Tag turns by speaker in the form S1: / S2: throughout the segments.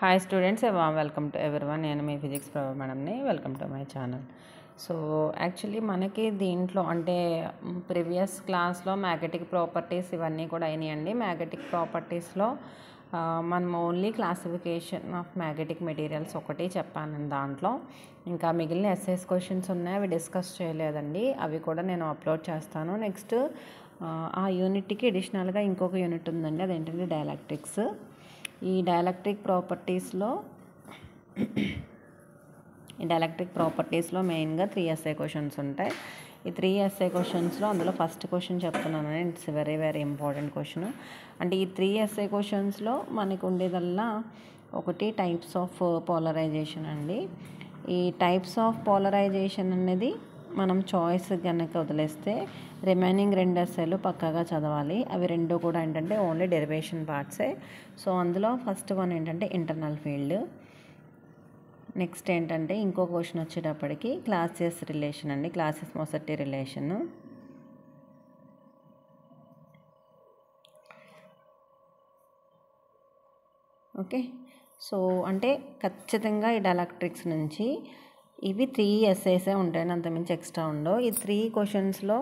S1: Hi students, welcome to everyone. నేను మీ physics ప్రభా మేడంని. Welcome to my channel. So actually మనకి దీంట్లో అంటే ప్రీవియస్ క్లాస్లో మ్యాగ్నెటిక్ ప్రాపర్టీస్ ఇవన్నీ కూడా అయినాయండి. మ్యాగ్నెటిక్ ప్రాపర్టీస్లో మనం only classification of magnetic materials ఒకటి చెప్పాను. దాంట్లో ఇంకా మిగిలిన ఎస్ఎస్ క్వశ్చన్స్ ఉన్నాయి, అవి డిస్కస్ చేయలేదండి. అవి కూడా నేను అప్లోడ్ చేస్తాను. నెక్స్ట్ ఆ యూనిట్కి అడిషనల్గా ఇంకొక యూనిట్ ఉందండి, అదేంటంటే డైఎలక్ట్రిక్స్. ఈ డైఎలక్ట్రిక్ ప్రాపర్టీస్లో మెయిన్గా 3 ఎస్ఏ క్వశ్చన్స్ ఉంటాయి. ఈ 3 ఎస్ఏ క్వశ్చన్స్లో అందులో ఫస్ట్ క్వశ్చన్ చెప్తున్నాను, it's very very important question. అంటే ఈ 3 ఎస్ఏ క్వశ్చన్స్లో మనకు ఉండేదల్లా ఒకటి టైప్స్ ఆఫ్ పోలరైజేషన్ అండి. ఈ టైప్స్ ఆఫ్ పోలరైజేషన్ అనేది మనం చాయిస్ కనుక వదిలేస్తే రిమైనింగ్ 2 ఎస్ఏలు పక్కాగా చదవాలి. అవి రెండు కూడా ఏంటంటే ఓన్లీ డెరివేషన్ పార్ట్సే. సో అందులో ఫస్ట్ వన్ ఏంటంటే ఇంటర్నల్ ఫీల్డ్. నెక్స్ట్ ఏంటంటే ఇంకో క్వశ్చన్ వచ్చేటప్పటికి క్లాసెస్ రిలేషన్ అండి, క్లాసెస్ మొసటి రిలేషన్. ఓకే, సో అంటే ఖచ్చితంగా ఈ డైఎలక్ట్రిక్స్ నుంచి ఇవి 3 ఎస్ఏసే ఉంటాయని అంతమించి ఎక్స్ట్రా ఉండవు. ఈ 3 క్వశ్చన్స్లో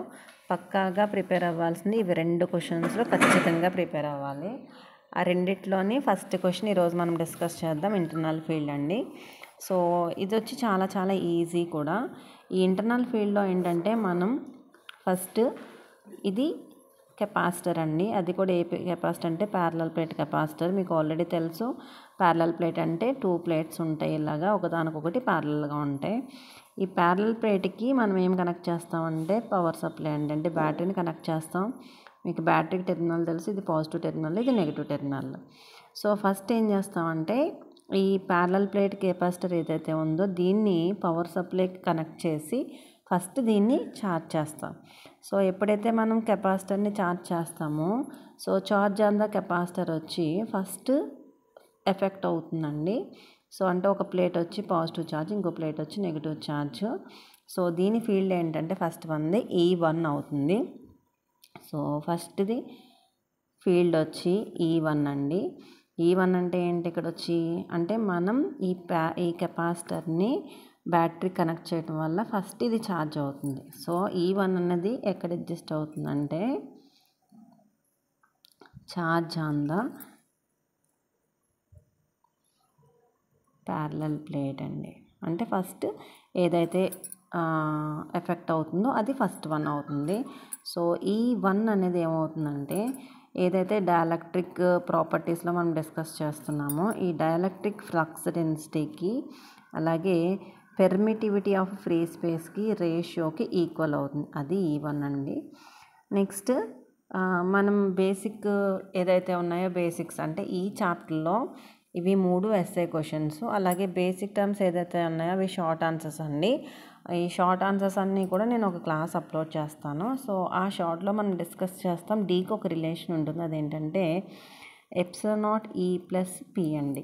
S1: పక్కాగా ప్రిపేర్ అవ్వాల్సింది ఇవి 2 క్వశ్చన్స్లో ఖచ్చితంగా ప్రిపేర్ అవ్వాలి. ఆ రెండిట్లోని ఫస్ట్ క్వశ్చన్ ఈరోజు మనం డిస్కస్ చేద్దాం, ఇంటర్నల్ ఫీల్డ్ అండి. సో ఇది వచ్చి చాలా చాలా ఈజీ కూడా. ఈ ఇంటర్నల్ ఫీల్డ్లో ఏంటంటే మనం ఫస్ట్ ఇది కెపాసిటర్ అండి, అది కూడా ఏ కెపాసిటర్ అంటే ప్యారలల్ ప్లేట్ కెపాసిటర్. మీకు ఆల్రెడీ తెలుసు, ప్యారలల్ ప్లేట్ అంటే 2 ప్లేట్స్ ఉంటాయి, ఇలాగా ఒకదానికొకటి ప్యారలల్గా ఉంటాయి. ఈ ప్యారలల్ ప్లేట్కి మనం ఏం కనెక్ట్ చేస్తామంటే పవర్ సప్లై అండి, అంటే బ్యాటరీని కనెక్ట్ చేస్తాం. మీకు బ్యాటరీకి టెర్మినల్ తెలుసు, ఇది పాజిటివ్ టెర్మినల్, ఇది నెగిటివ్ టెర్మినల్. సో ఫస్ట్ ఏం చేస్తామంటే ఈ ప్యారలల్ ప్లేట్ కెపాసిటర్ ఏదైతే ఉందో దీన్ని పవర్ సప్లైకి కనెక్ట్ చేసి ఫస్ట్ దీన్ని ఛార్జ్ చేస్తాం. సో ఎప్పుడైతే మనం కెపాసిటర్ని ఛార్జ్ చేస్తామో so charge on the capacitor వచ్చి ఫస్ట్ ఎఫెక్ట్ అవుతుందండి. సో అంటే ఒక ప్లేట్ వచ్చి పాజిటివ్ ఛార్జ్, ఇంకో ప్లేట్ వచ్చి నెగిటివ్ ఛార్జ్. సో దీని ఫీల్డ్ ఏంటంటే ఫస్ట్ వన్ది E1 అవుతుంది. సో ఫస్ట్ది ఫీల్డ్ వచ్చి E1 అండి. E1 అంటే ఏంటి ఇక్కడ వచ్చి అంటే మనం ఈ కెపాసిటర్ని బ్యాటరీ కనెక్ట్ చేయడం వల్ల ఫస్ట్ ఇది ఛార్జ్ అవుతుంది. సో E1 అన్నది ఎక్కడ అడ్జస్ట్ అవుతుందంటే charge on the parallel plate అండి. అంటే ఫస్ట్ ఏదైతే ఎఫెక్ట్ అవుతుందో అది ఫస్ట్ వన్ అవుతుంది. సో E1 అనేది ఏమవుతుందంటే ఏదైతే డైఎలక్ట్రిక్ ప్రాపర్టీస్లో మనం డిస్కస్ చేస్తున్నామో ఈ డైఎలక్ట్రిక్ ఫ్లక్స్ డెన్సిటీకి అలాగే పెర్మిటివిటీ ఆఫ్ ఫ్రీ స్పేస్కి రేషియోకి ఈక్వల్ అవుతుంది, అది E1 అండి. నెక్స్ట్ మనం బేసిక్ ఏదైతే ఉన్నాయో బేసిక్స్ అంటే ఈ చాప్టర్లో ఇవి 3 ఎస్ఏ క్వశ్చన్స్, అలాగే బేసిక్ టర్మ్స్ ఏదైతే ఉన్నాయో అవి షార్ట్ ఆన్సర్స్ అండి. ఈ షార్ట్ ఆన్సర్స్ అన్నీ కూడా నేను ఒక క్లాస్ అప్లోడ్ చేస్తాను. సో ఆ షార్ట్లో మనం డిస్కస్ చేస్తాం. డీకి ఒక రిలేషన్ ఉంటుంది, అదేంటంటే ε0 E + P అండి.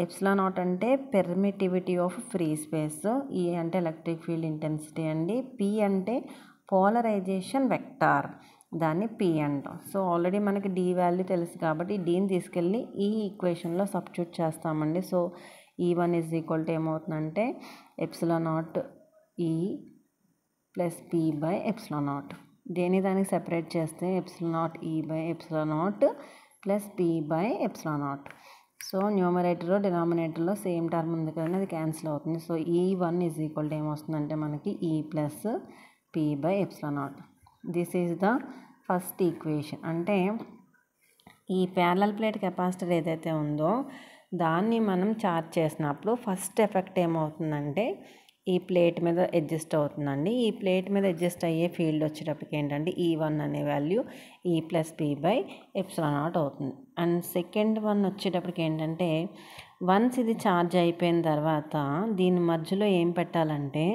S1: ε0 అంటే permittivity of free space, E అంటే ఎలక్ట్రిక్ ఫీల్డ్ ఇంటెన్సిటీ అండి, P అంటే పోలరైజేషన్ వెక్టార్, దాన్ని P అంటాం. సో ఆల్రెడీ మనకి D వాల్యూ తెలుసు కాబట్టి Dని తీసుకెళ్ళి ఈ ఈక్వేషన్లో సబ్స్టిట్యూట్ చేస్తామండి. సో E1 = ఏమవుతుందంటే ε0 E + P / ε0. దానికి సెపరేట్ చేస్తే ε0 E / ε0 + P / ε0. సో న్యూమరేటర్లో డినామినేటర్లో సేమ్ టర్మ్ ఉంది కదండి, అది క్యాన్సిల్ అవుతుంది. సో E1 = ఏమొస్తుందంటే మనకి E + P / ε0. This is the first equation. అంటే ఈ ప్యారలల్ ప్లేట్ కెపాసిటర్ ఏదైతే ఉందో దాన్ని మనం ఛార్జ్ చేసినప్పుడు ఫస్ట్ ఎఫెక్ట్ ఏమవుతుందంటే ఈ ప్లేట్ మీద అడ్జస్ట్ అవుతుందండి. ఈ ప్లేట్ మీద అడ్జస్ట్ అయ్యే ఫీల్డ్ వచ్చేటప్పటికి ఏంటంటే E1 అనే వాల్యూ E + P / ε0 అవుతుంది. అండ్ సెకండ్ వన్ వచ్చేటప్పటికి ఏంటంటే వన్స్ ఇది ఛార్జ్ అయిపోయిన తర్వాత దీని మధ్యలో ఏం పెట్టాలంటే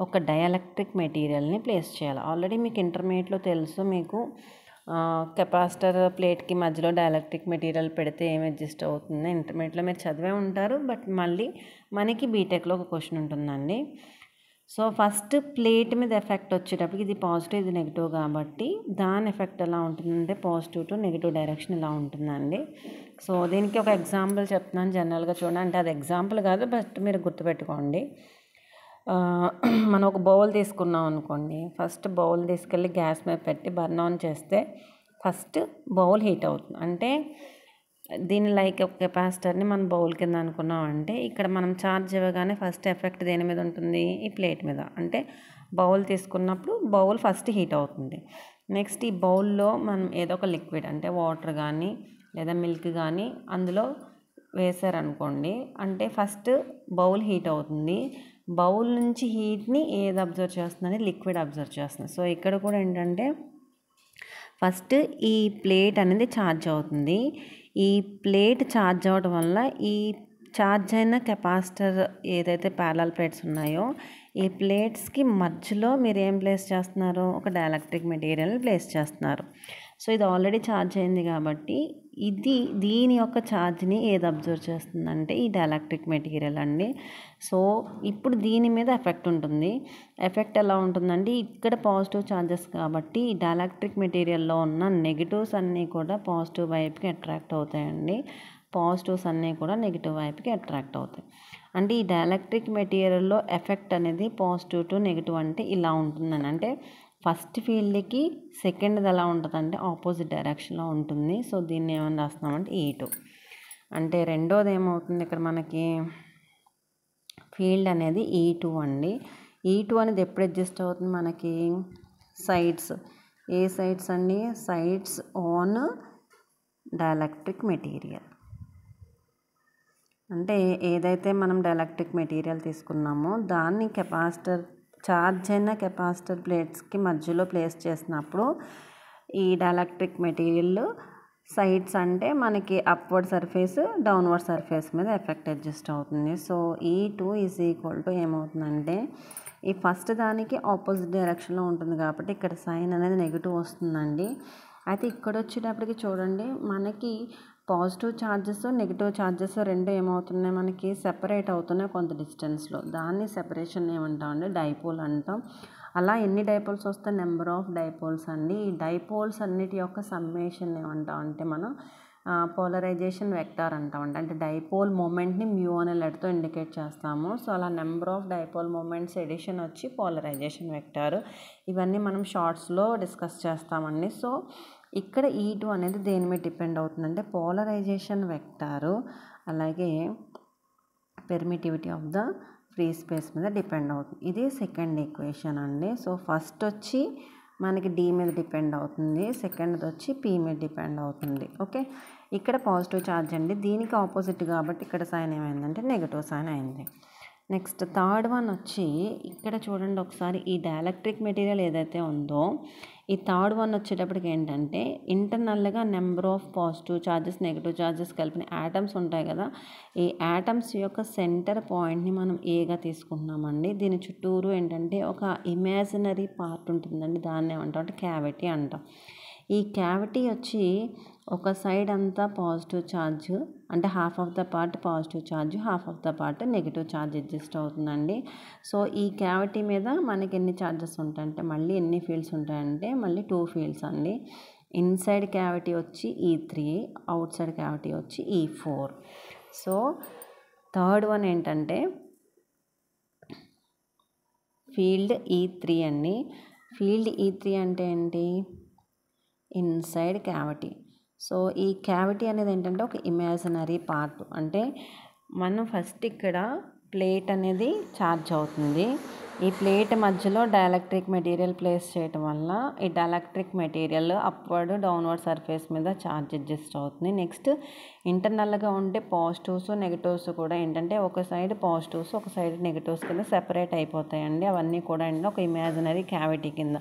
S1: ఒక డైఎలక్ట్రిక్ మెటీరియల్ని ప్లేస్ చేయాలి. ఆల్రెడీ మీకు ఇంటర్మీడియట్లో తెలుసు, మీకు కెపాసిటర్ ప్లేట్కి మధ్యలో డైఎలక్ట్రిక్ మెటీరియల్ పెడితే ఏం అడ్జస్ట్ అవుతుంది ఇంటర్మీడియట్లో మీరు చదివే ఉంటారు. బట్ మళ్ళీ మనకి బీటెక్లో ఒక క్వశ్చన్ ఉంటుందండి. సో ఫస్ట్ ప్లేట్ మీద ఎఫెక్ట్ వచ్చేటప్పటికి ఇది పాజిటివ్ ఇది నెగిటివ్ కాబట్టి దాని ఎఫెక్ట్ ఎలా ఉంటుందంటే పాజిటివ్ టు నెగిటివ్ డైరెక్షన్ ఇలా ఉంటుందండి. సో దీనికి ఒక ఎగ్జాంపుల్ చెప్తున్నాను జనరల్గా చూడండి, అంటే అది ఎగ్జాంపుల్ కాదు బట్ మీరు గుర్తుపెట్టుకోండి. మనం ఒక బౌల్ తీసుకున్నాం అనుకోండి, ఫస్ట్ బౌల్ తీసుకెళ్ళి గ్యాస్ మీద పెట్టి బర్న్ ఆన్ చేస్తే ఫస్ట్ బౌల్ హీట్ అవుతుంది. అంటే దీని లైక్ ఒక కెపాసిటర్ని మనం బౌల్ కింద అనుకున్నాం అంటే ఇక్కడ మనం ఛార్జ్ ఇవ్వగానే ఫస్ట్ ఎఫెక్ట్ దేని మీద ఉంటుంది, ఈ ప్లేట్ మీద. అంటే బౌల్ తీసుకున్నప్పుడు బౌల్ ఫస్ట్ హీట్ అవుతుంది. నెక్స్ట్ ఈ బౌల్లో మనం ఏదో ఒక లిక్విడ్ అంటే వాటర్ కానీ లేదా మిల్క్ కానీ అందులో వేసారనుకోండి, అంటే ఫస్ట్ బౌల్ హీట్ అవుతుంది. బౌల్ నుంచి హీట్ని ఏది అబ్జర్వ్ చేస్తుందని లిక్విడ్ అబ్జర్వ్ చేస్తుంది. సో ఇక్కడ కూడా ఏంటంటే ఫస్ట్ ఈ ప్లేట్ అనేది ఛార్జ్ అవుతుంది. ఈ ప్లేట్ ఛార్జ్ అవ్వడం వల్ల ఈ ఛార్జ్ అయిన కెపాసిటర్ ఏదైతే ప్యారలల్ ప్లేట్స్ ఉన్నాయో ఈ ప్లేట్స్కి మధ్యలో మీరు ఏం ప్లేస్ చేస్తున్నారు, ఒక డైఎలక్ట్రిక్ మెటీరియల్ ప్లేస్ చేస్తున్నారు. సో ఇది ఆల్రెడీ ఛార్జ్ అయింది కాబట్టి దీని యొక్క ఛార్జ్ని ఏది అబ్జర్వ్ చేస్తుందంటే ఈ డైఎలక్ట్రిక్ మెటీరియల్ అండి. సో ఇప్పుడు దీని మీద ఎఫెక్ట్ ఉంటుంది. ఎఫెక్ట్ ఎలా ఉంటుందంటే ఇక్కడ పాజిటివ్ ఛార్జెస్ కాబట్టి ఈ డైఎలక్ట్రిక్ మెటీరియల్లో ఉన్న నెగిటివ్స్ అన్నీ కూడా పాజిటివ్ వైపుకి అట్రాక్ట్ అవుతాయండి, పాజిటివ్స్ అన్నీ కూడా నెగిటివ్ వైపుకి అట్రాక్ట్ అవుతాయి. అంటే ఈ డైఎలక్ట్రిక్ మెటీరియల్లో ఎఫెక్ట్ అనేది పాజిటివ్ టు నెగిటివ్ అంటే ఇలా ఉంటుందని. అంటే ఫస్ట్ ఫీల్డ్కి సెకండ్ది ఎలా ఉంటుందంటే ఆపోజిట్ డైరెక్షన్లో ఉంటుంది. సో దీన్ని ఏమని రాస్తున్నామంటే E2. అంటే రెండోది ఏమవుతుంది ఇక్కడ మనకి ఫీల్డ్ అనేది E2 అండి. E2 అనేది ఎప్పుడు అడ్జస్ట్ అవుతుంది మనకి, సైడ్స్. ఏ సైడ్స్ అండి, సైడ్స్ ఆన్ డైఎలక్ట్రిక్ మెటీరియల్. అంటే ఏదైతే మనం డైఎలక్ట్రిక్ మెటీరియల్ తీసుకున్నామో దాన్ని కెపాసిటర్ ఛార్జ్ అయిన కెపాసిటర్ ప్లేట్స్కి మధ్యలో ప్లేస్ చేసినప్పుడు ఈ డైఎలక్ట్రిక్ మెటీరియల్ సైడ్స్ అంటే మనకి అప్వర్డ్ సర్ఫేస్ డౌన్వర్డ్ సర్ఫేస్ మీద ఎఫెక్ట్ అడ్జస్ట్ అవుతుంది. So E2 is equal to ఏమవుతుందంటే ఈ ఫస్ట్ దానికి ఆపోజిట్ డైరెక్షన్లో ఉంటుంది కాబట్టి ఇక్కడ సైన్ అనేది నెగిటివ్ వస్తుందండి. అయితే ఇక్కడ వచ్చేటప్పటికి చూడండి మనకి పాజిటివ్ ఛార్జెస్ నెగిటివ్ ఛార్జెస్ రెండు ఏమవుతున్నాయి మనకి సెపరేట్ అవుతున్నాయి కొంత డిస్టెన్స్లో. దాన్ని సెపరేషన్ ఏమంటాం అంటే డైపోల్ అంటాం. అలా ఎన్ని డైపోల్స్ వస్తే నెంబర్ ఆఫ్ డైపోల్స్ అండి. ఈ డైపోల్స్ అన్నిటి యొక్క సమ్మేషన్ ఏమంటాం అంటే మనం పోలరైజేషన్ వెక్టార్ అంటామండి. అంటే డైపోల్ మూమెంట్ని మ్యూ అనే లెటర్తో ఇండికేట్ చేస్తాము. సో అలా number of dipole moments addition వచ్చి పోలరైజేషన్ వెక్టార్. ఇవన్నీ మనం షార్ట్స్లో డిస్కస్ చేస్తామండి. సో ఇక్కడ E2 అనేది దేని మీద డిపెండ్ అవుతుందంటే పోలరైజేషన్ వెక్టారు అలాగే permittivity of the free space మీద డిపెండ్ అవుతుంది. ఇది సెకండ్ ఈక్వేషన్ అండి. సో ఫస్ట్ వచ్చి మనకి D మీద డిపెండ్ అవుతుంది, సెకండ్ది వచ్చి P మీద డిపెండ్ అవుతుంది. ఓకే, ఇక్కడ పాజిటివ్ ఛార్జ్ అండి, దీనికి ఆపోజిట్ కాబట్టి ఇక్కడ సైన్ ఏమైందంటే నెగిటివ్ సైన్ అయింది. నెక్స్ట్ థర్డ్ వన్ వచ్చి ఇక్కడ చూడండి ఒకసారి, ఈ డైఎలక్ట్రిక్ మెటీరియల్ ఏదైతే ఉందో ఈ థర్డ్ వన్ వచ్చేటప్పటికి ఏంటంటే ఇంటర్నల్గా number of positive charges negative charges కలిపిన యాటమ్స్ ఉంటాయి కదా, ఈ యాటమ్స్ యొక్క సెంటర్ పాయింట్ని మనం ఏగా తీసుకుంటున్నామండి. దీని చుట్టూరు ఏంటంటే ఒక ఇమాజినరీ పార్ట్ ఉంటుందండి, దాన్ని ఏమంటాం అంటే క్యావిటీ అంటాం. ఈ క్యావిటీ వచ్చి ఒక సైడ్ అంతా పాజిటివ్ ఛార్జ్ అంటే half of the part positive charge, half of the part negative charge adjust అవుతుందండి. సో ఈ క్యావిటీ మీద మనకి ఎన్ని ఛార్జెస్ ఉంటాయంటే మళ్ళీ ఎన్ని ఫీల్డ్స్ ఉంటాయంటే మళ్ళీ 2 ఫీల్డ్స్ అండి. ఇన్సైడ్ క్యావిటీ వచ్చి E3, అవుట్ సైడ్ క్యావిటీ వచ్చి E4. సో థర్డ్ వన్ ఏంటంటే ఫీల్డ్ E3 అండి. ఫీల్డ్ E3 అంటే ఏంటి, ఇన్సైడ్ క్యావిటీ. సో ఈ క్యావిటీ అనేది ఏంటంటే ఒక ఇమాజినరీ పార్ట్. అంటే మనం ఫస్ట్ ఇక్కడ ప్లేట్ అనేది ఛార్జ్ అవుతుంది, ఈ ప్లేట్ మధ్యలో డైఎలక్ట్రిక్ మెటీరియల్ ప్లేస్ చేయటం వల్ల ఈ dielectric material upward downward surface మీద ఛార్జ్ అడ్జస్ట్ అవుతుంది. నెక్స్ట్ ఇంటర్నల్గా ఉండే పాజిటివ్స్ నెగిటివ్స్ కూడా ఏంటంటే ఒక సైడ్ పాజిటివ్స్ ఒక సైడ్ నెగిటివ్స్ కింద సెపరేట్ అయిపోతాయండి. అవన్నీ కూడా ఏంటంటే ఒక ఇమాజినరీ క్యావిటీ కింద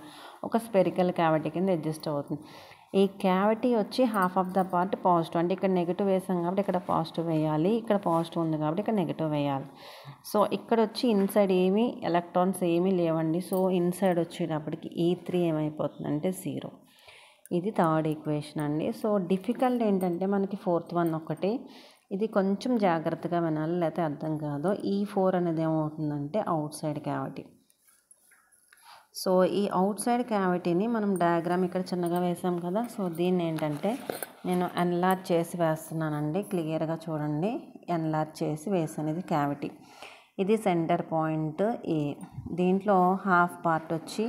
S1: ఒక స్పెరికల్ క్యావిటీ కింద అడ్జస్ట్ అవుతుంది. ఈ క్యావిటీ వచ్చి half of the part positive, అంటే ఇక్కడ నెగిటివ్ వేసాం కాబట్టి ఇక్కడ పాజిటివ్ వేయాలి, ఇక్కడ పాజిటివ్ ఉంది కాబట్టి ఇక్కడ నెగిటివ్ వేయాలి. సో ఇక్కడ వచ్చి ఇన్సైడ్ ఏమీ ఎలక్ట్రాన్స్ ఏమీ లేవండి. సో ఇన్సైడ్ వచ్చేటప్పటికి E3 ఏమైపోతుందంటే 0. ఇది థర్డ్ ఈక్వేషన్ అండి. సో డిఫికల్ట్ ఏంటంటే మనకి ఫోర్త్ వన్ ఒకటి, ఇది కొంచెం జాగ్రత్తగా వినాలి లేకపోతే అర్థం కాదు. E4 అనేది ఏమవుతుందంటే అవుట్ సైడ్ క్యావిటీ. సో ఈ అవుట్ సైడ్ క్యావిటీని మనం డయాగ్రామ్ ఇక్కడ చిన్నగా వేసాం కదా, సో దీన్ని ఏంటంటే నేను ఎన్లార్జ్ చేసి వేస్తున్నానండి. క్లియర్గా చూడండి, ఎన్లార్జ్ చేసి వేసాను. ఇది క్యావిటీ, ఇది సెంటర్ పాయింట్ ఏ. దీంట్లో హాఫ్ పార్ట్ వచ్చి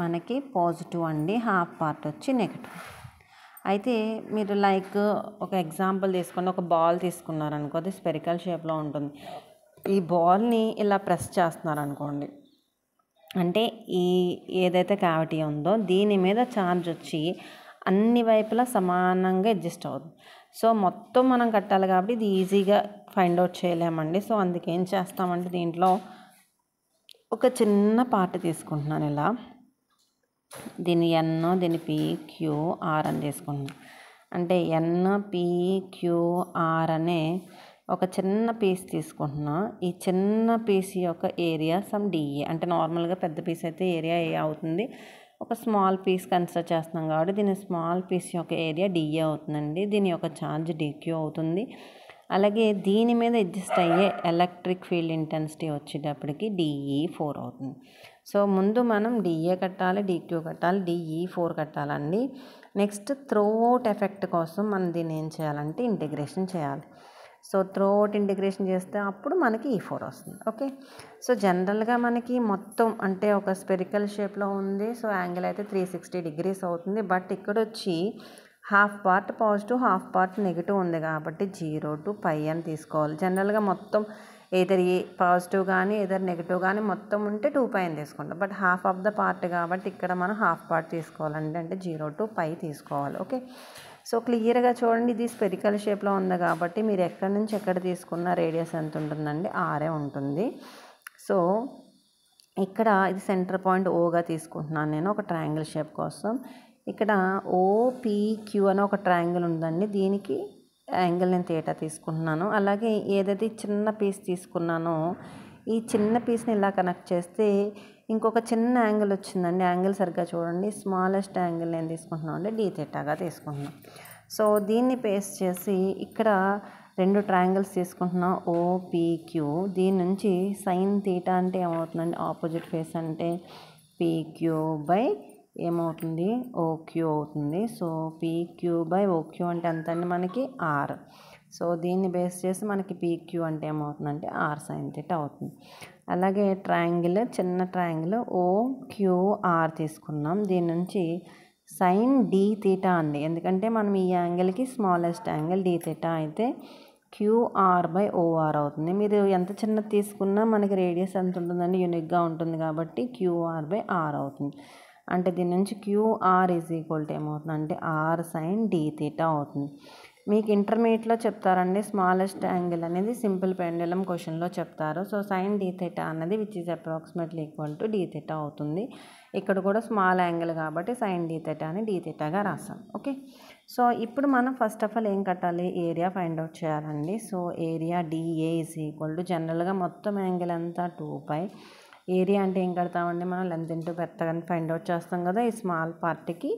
S1: మనకి పాజిటివ్ అండి, హాఫ్ పార్ట్ వచ్చి నెగిటివ్. అయితే మీరు లైక్ ఒక ఎగ్జాంపుల్ తీసుకోండి, ఒక బాల్ తీసుకున్నారనుకో, అది స్పెరికల్ షేప్లో ఉంటుంది. ఈ బాల్ని ఇలా ప్రెస్ చేస్తున్నారనుకోండి, అంటే ఈ ఏదైతే క్యావిటీ ఉందో దీని మీద ఛార్జ్ వచ్చి అన్ని వైపులా సమానంగా అడ్జస్ట్ అవుతుంది. సో మొత్తం మనం కట్టాలి కాబట్టి ఇది ఈజీగా ఫైండ్ అవుట్ చేయలేమండి. సో అందుకే ఏం చేస్తామంటే దీంట్లో ఒక చిన్న పార్ట్ తీసుకుంటున్నాను ఇలా, దీని ఎన్, దీని పి, క్యూ, ఆర్ అని తీసుకుంటున్నాను. అంటే ఎన్, పి, క్యూ, ఆర్ అనే ఒక చిన్న పీస్ తీసుకుంటున్నా. ఈ చిన్న పీస్ యొక్క ఏరియా సమ్ డిఏ, అంటే నార్మల్గా పెద్ద పీస్ అయితే ఏరియా ఏ అవుతుంది, ఒక స్మాల్ పీస్ కన్సిడర్ చేస్తున్నాం కాబట్టి దీని స్మాల్ పీస్ యొక్క ఏరియా డిఏ అవుతుందండి. దీని యొక్క ఛార్జ్ డిక్యూ అవుతుంది. అలాగే దీని మీద అడ్జస్ట్ అయ్యే ఎలక్ట్రిక్ ఫీల్డ్ ఇంటెన్సిటీ వచ్చేటప్పటికి DE4 అవుతుంది. సో ముందు మనం డిఏ కట్టాలి, డిక్యూ కట్టాలి, DE4 కట్టాలండి. నెక్స్ట్ త్రోఅవుట్ ఎఫెక్ట్ కోసం మనం దీన్ని ఏం చేయాలంటే ఇంటిగ్రేషన్ చేయాలి. సో త్రోఅవుట్ ఇంటిగ్రేషన్ చేస్తే అప్పుడు మనకి E4 వస్తుంది. ఓకే, సో జనరల్గా మనకి మొత్తం అంటే ఒక స్పెరికల్ షేప్లో ఉంది. సో యాంగిల్ అయితే 360 degrees అవుతుంది. బట్ ఇక్కడ వచ్చి half part positive, half part negative ఉంది కాబట్టి 0 to π అని తీసుకోవాలి. జనరల్గా మొత్తం ఏదర్ పాజిటివ్ కానీ ఏదర్ నెగిటివ్ కానీ మొత్తం ఉంటే 2π అని తీసుకుంటాం. But half of the part కాబట్టి ఇక్కడ మనం హాఫ్ పార్ట్ తీసుకోవాలండి, అంటే 0 to π తీసుకోవాలి. ఓకే, సో క్లియర్గా చూడండి, ఇది స్పెరికల్ షేప్లో ఉంది కాబట్టి మీరు ఎక్కడి నుంచి ఎక్కడ తీసుకున్న రేడియస్ ఎంత ఉంటుందండి, ఆరే ఉంటుంది. సో ఇక్కడ ఇది సెంటర్ పాయింట్ ఓగా తీసుకుంటున్నాను నేను ఒక ట్రయాంగిల్ షేప్ కోసం. ఇక్కడ OPQ అని ఒక ట్రయాంగిల్ ఉందండి, దీనికి యాంగిల్ నేను థీటా తీసుకుంటున్నాను. అలాగే ఏదైతే చిన్న పీస్ తీసుకున్నానో ఈ చిన్న పీస్ని ఇలా కనెక్ట్ చేస్తే ఇంకొక చిన్న యాంగిల్ వచ్చిందండి. యాంగిల్ సరిగ్గా చూడండి, స్మాలెస్ట్ యాంగిల్ నేను తీసుకుంటున్నాను అంటే D θగా తీసుకుంటున్నాను. సో దీన్ని పేస్ చేసి ఇక్కడ రెండు ట్రయాంగిల్స్ తీసుకుంటున్నాం OPQ. దీని నుంచి సైన్ థీటా అంటే ఏమవుతుందండి, ఆపోజిట్ ఫేస్ అంటే PQ బై ఏమవుతుంది OQ అవుతుంది. సో PQ బై OQ అంటే ఎంత అండి మనకి R. సో దీన్ని బేస్ చేసి మనకి PQ అంటే ఏమవుతుందంటే R సైన్ థీటా అవుతుంది. అలాగే ట్రయాంగిల్, చిన్న ట్రయాంగిల్ OQR తీసుకున్నాం. దీని నుంచి సైన్ D θ అండి, ఎందుకంటే మనం ఈ యాంగిల్కి స్మాలెస్ట్ యాంగిల్ D θ అయితే QR బై OR అవుతుంది. మీరు ఎంత చిన్నది తీసుకున్నా మనకి రేడియస్ ఎంత ఉంటుందండి, యూనిక్గా ఉంటుంది కాబట్టి QR బై R అవుతుంది. అంటే దీని నుంచి QR ఈజ్ ఈక్వల్ టు ఏమవుతుందంటే R సైన్ D θ అవుతుంది. మీకు ఇంటర్మీడియట్లో చెప్తారండి, స్మాలెస్ట్ యాంగిల్ అనేది సింపుల్ పెండులం క్వశ్చన్లో చెప్తారు. సో సైన్ D θ అన్నది which is approximately equal to D θ అవుతుంది. ఇక్కడ కూడా స్మాల్ యాంగిల్ కాబట్టి సైన్ D θ అని D θగా రాసాం. ఓకే, సో ఇప్పుడు మనం ఫస్ట్ ఆఫ్ ఆల్ ఏం కట్టాలి, ఏరియా ఫైండ్ అవుట్ చేయాలండి. So area DA is equal to జనరల్గా మొత్తం యాంగిల్ అంతా 2π. ఏరియా అంటే ఏం కడతామండి, మనం లెంత్ ఇంటూ బెర్త్ అని ఫైండ్ అవుట్ చేస్తాం కదా. ఈ స్మాల్ పార్ట్కి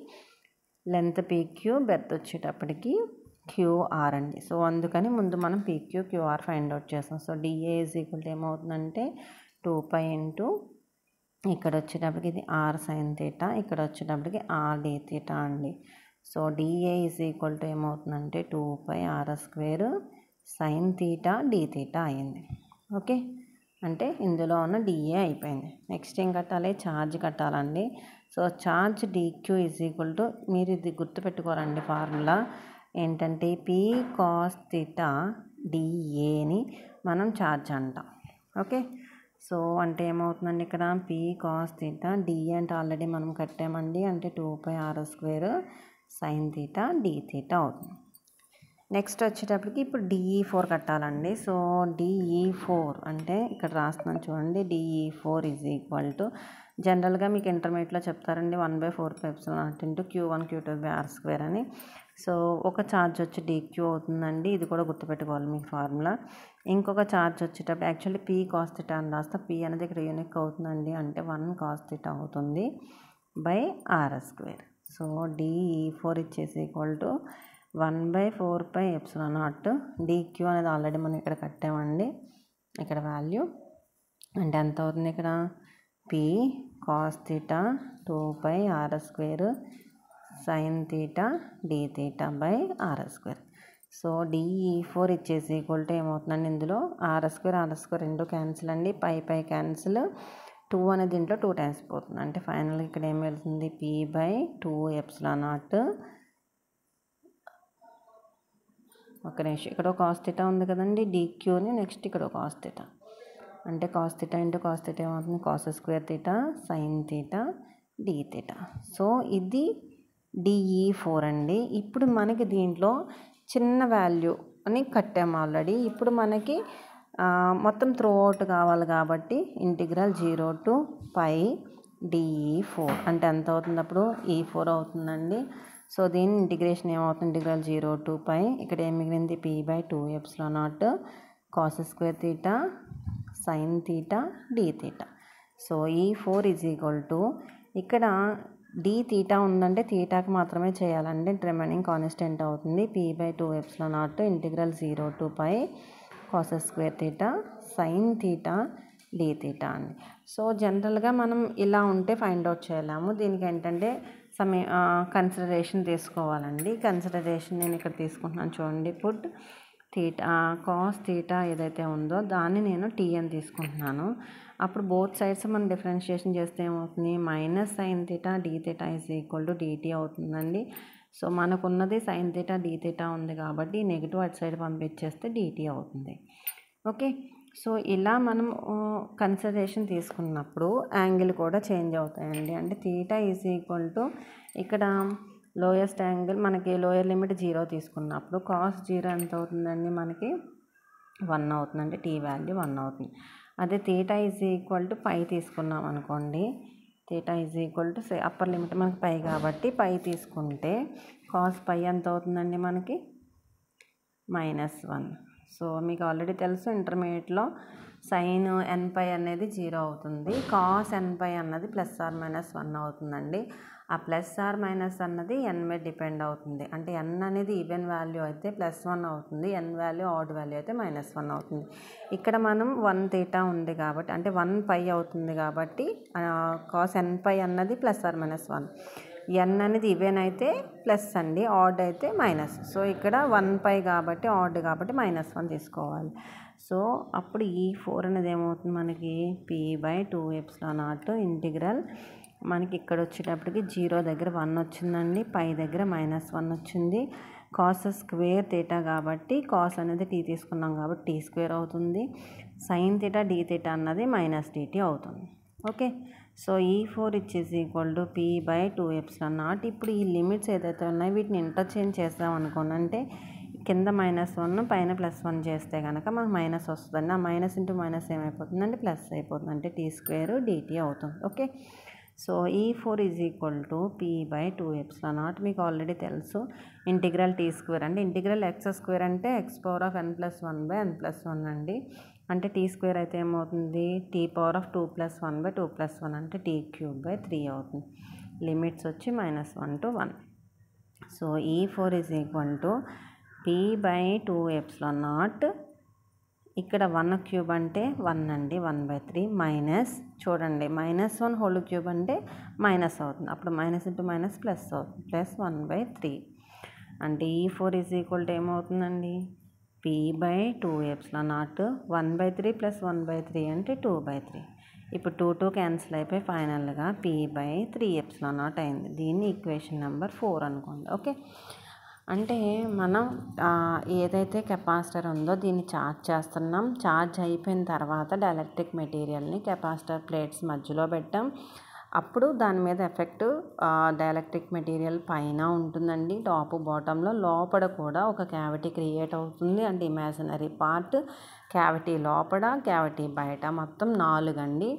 S1: లెంత్ PQ, బెర్త్ వచ్చేటప్పటికి QR అండి. సో అందుకని ముందు మనం PQ QR ఫైండ్ అవుట్ చేస్తాం. So DA is equal to ఏమవుతుందంటే 2π ఇంటూ ఇక్కడ వచ్చేటప్పటికి ఇది R సైన్ థీటా, ఇక్కడ వచ్చేటప్పటికి R D θ అండి. So DA is equal to ఏమవుతుందంటే 2π R² సైన్ థీటా D θ అయింది. ఓకే, అంటే ఇందులో ఉన్న DA అయిపోయింది. నెక్స్ట్ ఏం కట్టాలి, ఛార్జ్ కట్టాలండి. So charge DQ is equal to, మీరు ఇది గుర్తుపెట్టుకోరండి ఫార్ములా ఏంటంటే P cos θ DAని మనం ఛార్జ్ అంటాం. ఓకే, సో అంటే ఏమవుతుందండి ఇక్కడ P cos θ DA అంటే ఆల్రెడీ మనం కట్టామండి, అంటే 2π R² సైన్ థీటా D θ అవుతుంది. నెక్స్ట్ వచ్చేటప్పటికి ఇప్పుడు DE4 కట్టాలండి. సో DE4 అంటే ఇక్కడ రాస్తున్నాను చూడండి, DE4 ఈజ్ ఈక్వల్ టు జనరల్గా మీకు ఇంటర్మీడియట్లో చెప్తారండి 1/4πε0 into Q1 Q2 by R² అని. సో ఒక ఛార్జ్ వచ్చి DQ అవుతుందండి, ఇది కూడా గుర్తుపెట్టుకోవాలి మీకు ఫార్ములా. ఇంకొక ఛార్జ్ వచ్చేటప్పుడు యాక్చువల్లీ P cos θ అని రాస్తా, P అనేది ఇక్కడ యూనిక్ అవుతుందండి, అంటే 1 cos θ అవుతుంది బై R². సో DE4 ఇచ్చేసి ఈక్వల్ టు 1/4πε0 DQ అనేది ఆల్రెడీ మనం ఇక్కడ కట్టామండి, ఇక్కడ వాల్యూ అంటే ఎంత అవుతుంది, ఇక్కడ P cos theta 2 pi R square sine theta D theta by R square. So DE4 ఇచ్చేసి ఈక్వల్ టు ఏమవుతుందండి, ఇందులో ఆర్ స్క్వేర్ రెండు క్యాన్సిల్ అండి, పై క్యాన్సిల్, 2 అనేది దీంట్లో 2 టైమ్స్ పోతుంది. అంటే ఫైనల్ ఇక్కడ ఏం వెళ్తుంది, P/2ε0. ఒక నిమిషం, ఇక్కడ ఒక కాస్ థీటా ఉంది కదండి, DQని నెక్స్ట్ ఇక్కడ ఒక కాస్ థీటా, అంటే cos theta into cos theta ఏమవుతుంది, cos square theta sine theta D theta. So ఇది DE4 అండి. ఇప్పుడు మనకి దీంట్లో చిన్న వాల్యూ అని కట్టాము ఆల్రెడీ. ఇప్పుడు మనకి మొత్తం త్రూ అవుట్ కావాలి కాబట్టి ఇంటిగ్రల్ 0 to π DE4 అంటే ఎంత అవుతుంది, అప్పుడు E4 అవుతుందండి. సో దీని ఇంటిగ్రేషన్ ఏమవుతుంది, ఇంటిగ్రల్ 0 to π, ఇక్కడ ఏం మిగిలింది, P/2ε0 cos square theta sine theta D theta. So E4 is equal to, ఇక్కడ డి థీటా ఉందంటే థీటాకి మాత్రమే చేయాలండి, రిమైనింగ్ కాన్స్టెంట్ అవుతుంది. P/2ε0 integral 0 to π cos square theta sine theta D theta అండి. సో జనరల్గా మనం ఇలా ఉంటే ఫైండ్ అవుట్ చేయలేము, దీనికి ఏంటంటే కన్సిడరేషన్ తీసుకోవాలండి. కన్సిడరేషన్ నేను ఇక్కడ తీసుకుంటున్నాను చూడండి, పుట్ థీటా కాస్ థీటా ఏదైతే ఉందో దాన్ని నేను టీ అని తీసుకుంటున్నాను. అప్పుడు బోత్ సైడ్స్ మనం డిఫరెన్షియేషన్ చేస్తే ఏమవుతుంది, minus sine theta D theta is equal to D T అవుతుందండి. సో మనకున్నది సైన్ థీటా డి థీటా ఉంది కాబట్టి నెగిటివ్ అటు సైడ్ పంపించేస్తే డిటీ అవుతుంది. ఓకే, సో ఇలా మనం కన్సిడరేషన్ తీసుకున్నప్పుడు యాంగిల్ కూడా చేంజ్ అవుతాయండి. అంటే థీటా ఈజ్ ఈక్వల్ టు, ఇక్కడ లోయెస్ట్ యాంగిల్ మనకి లోయర్ లిమిట్ 0 తీసుకున్నప్పుడు కాస్ 0 ఎంత అవుతుందండి, మనకి 1 అవుతుంది, అంటే టీ వాల్యూ 1 అవుతుంది. అదే theta is equal to pi తీసుకున్నాం అనుకోండి, theta is equal to upper limit మనకి పై కాబట్టి పై తీసుకుంటే కాస్ పై ఎంత అవుతుందండి, మనకి -1. సో మీకు ఆల్రెడీ తెలుసు ఇంటర్మీడియట్లో సైన్ nπ అనేది 0 అవుతుంది, కాస్ nπ అన్నది +or-1 అవుతుందండి. ఆ +or- అన్నది n మీద డిపెండ్ అవుతుంది. అంటే n అనేది ఈవెన్ వాల్యూ అయితే +1 అవుతుంది, n వాల్యూ ఆడ్ వాల్యూ అయితే -1 అవుతుంది. ఇక్కడ మనం 1 థీటా ఉంది కాబట్టి, అంటే 1 π అవుతుంది కాబట్టి కాస్ nπ అన్నది +or-1. n అనేది ఈవెన్ అయితే ప్లస్ అండి, ఆడ్ అయితే మైనస్. సో ఇక్కడ 1 π కాబట్టి ఆడ్ కాబట్టి -1 తీసుకోవాలి. సో అప్పుడు E4 అనేది ఏమవుతుంది, మనకి P/2ε0 ఇంటిగ్రల్, మనకి ఇక్కడ వచ్చేటప్పటికి 0 దగ్గర 1 వచ్చిందండి, పై దగ్గర -1 వచ్చింది. కాస్ స్క్వేర్ థీటా కాబట్టి కాస్ అనేది టీ తీసుకున్నాం కాబట్టి టీ స్క్వేర్ అవుతుంది, సైన్ థీటా డి థీటా అన్నది -dt అవుతుంది. ఓకే, సో E4 ఇచ్చేసి ఈక్వల్ టు P/2ε0. ఇప్పుడు ఈ లిమిట్స్ ఏదైతే ఉన్నాయో వీటిని ఇంటర్చేంజ్ చేస్తాం అనుకోండి, అంటే కింద -1 పైన +1 చేస్తే కనుక మనకు మైనస్ వస్తుందండి. ఆ మైనస్ ఇంటూ మైనస్ ఏమైపోతుందంటే ప్లస్ అయిపోతుంది, అంటే t² dt అవుతుంది. Okay, so E4 is equal to P/2ε0. మీకు ఆల్రెడీ తెలుసు ఇంటిగ్రల్ t² అంటే ఇంటిగ్రల్ x² అంటే x⁴n+1/n+1 అండి. అంటే t² అయితే ఏమవుతుంది, t⁴2+1/2+1 అంటే t³ 3 అవుతుంది. లిమిట్స్ వచ్చి -1 to 1. So E4 is equal to P/2ε0, ఇక్కడ 1³ అంటే 1 అండి, 1/3 మైనస్, చూడండి -1³ అంటే మైనస్ అవుతుంది, అప్పుడు మైనస్ ఇంటూ మైనస్ ప్లస్ అవుతుంది, +1/3. అంటే E4 ఈజ్ ఈక్వల్ టు ఏమవుతుందండి, P/2ε0 1/3 + 1/3 అంటే 2/3. ఇప్పుడు 2 క్యాన్సిల్ అయిపోయి ఫైనల్గా P/3ε0 అయింది. దీన్ని ఈక్వేషన్ నెంబర్ 4 అనుకోండి. ఓకే, అంటే మనం ఏదైతే కెపాసిటర్ ఉందో దీన్ని ఛార్జ్ చేస్తున్నాం, ఛార్జ్ అయిపోయిన తర్వాత డైఎలక్ట్రిక్ మెటీరియల్ని కెపాసిటర్ ప్లేట్స్ మధ్యలో పెట్టాం. అప్పుడు దాని మీద ఎఫెక్ట్ డైఎలక్ట్రిక్ మెటీరియల్ పైన ఉంటుందండి, టాప్ బాటంలో, లోపల కూడా ఒక క్యావిటీ క్రియేట్ అవుతుంది. అంటే ఇమాజినరీ పార్ట్, క్యావిటీ లోపల, క్యావిటీ బయట, మొత్తం 4 అండి.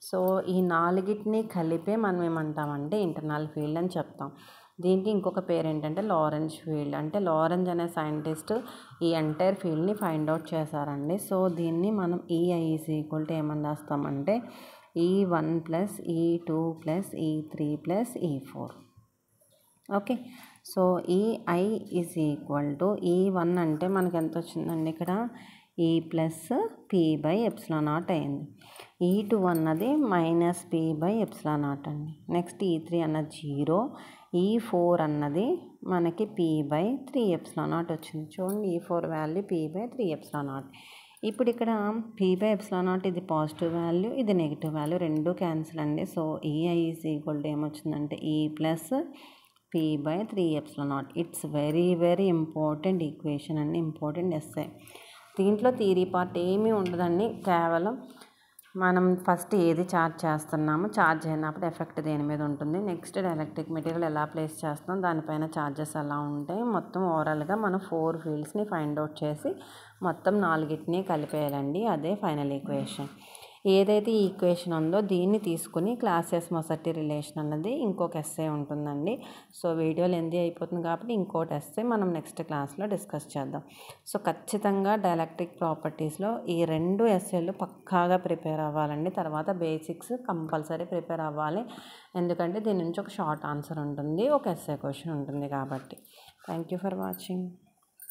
S1: సో ఈ 4టిని కలిపే మనం ఏమంటామంటే ఇంటర్నల్ ఫీల్డ్ అని చెప్తాం. దీనికి ఇంకొక పేరు ఏంటంటే లారెంజ్ ఫీల్డ్. అంటే లారెంజ్ అనే సైంటిస్ట్ ఈ ఎంటైర్ ఫీల్డ్ని ఫైండ్ అవుట్ చేశారండి. సో దీన్ని మనం EI ఈజ్ ఈక్వల్ టు ఏమని రాస్తామంటే E1 + E2 + E3 + E4. Okay, so EI is equal to E1 అంటే మనకి ఎంత వచ్చిందండి, ఇక్కడ E + P/ε0 అయింది. E2 అన్నది -p/ε0 అండి. నెక్స్ట్ E3 అన్నది 0, E4 అన్నది మనకి p/3ε0 వచ్చింది. చూడండి E4 వాల్యూ p/3ε0. ఇప్పుడు ఇక్కడ p/ε0 ఇది పాజిటివ్ వాల్యూ, ఇది నెగిటివ్ వాల్యూ, రెండు క్యాన్సిల్ అండి. So EI ఏమొచ్చిందంటే E plus p/3ε0. It's very very important equation అండి, ఇంపార్టెంట్ ఎస్సే. దీంట్లో థియరీ పార్ట్ ఏమీ ఉండదండి, కేవలం మనం ఫస్ట్ ఏది ఛార్జ్ చేస్తున్నామో, ఛార్జ్ అయినప్పుడు ఎఫెక్ట్ దేని మీద ఉంటుంది, నెక్స్ట్ డైఎలక్ట్రిక్ మెటీరియల్ ఎలా ప్లేస్ చేస్తున్నాం, దానిపైన ఛార్జెస్ ఎలా ఉంటాయి, మొత్తం ఓవరాల్గా మనం 4 ఫీల్డ్స్ని ఫైండ్ అవుట్ చేసి మొత్తం 4టిని కలిపేయాలండి. అదే ఫైనల్ ఈక్వేషన్. ఏదైతే ఈ ఈక్వేషన్ ఉందో దీన్ని తీసుకుని క్లాసెస్ మొసటి రిలేషన్ అన్నది ఇంకొక ఎస్సే ఉంటుందండి. సో వీడియో లెంతీ అయిపోతుంది కాబట్టి ఇంకోటి ఎస్సే మనం నెక్స్ట్ క్లాస్లో డిస్కస్ చేద్దాం. సో ఖచ్చితంగా డైఎలక్ట్రిక్ ప్రాపర్టీస్లో ఈ 2 ఎస్సేలు పక్కాగా ప్రిపేర్ అవ్వాలండి. తర్వాత బేసిక్స్ కంపల్సరీ ప్రిపేర్ అవ్వాలి, ఎందుకంటే దీని నుంచి ఒక షార్ట్ ఆన్సర్ ఉంటుంది, ఒక ఎస్సే క్వశ్చన్ ఉంటుంది కాబట్టి. Thank you for watching.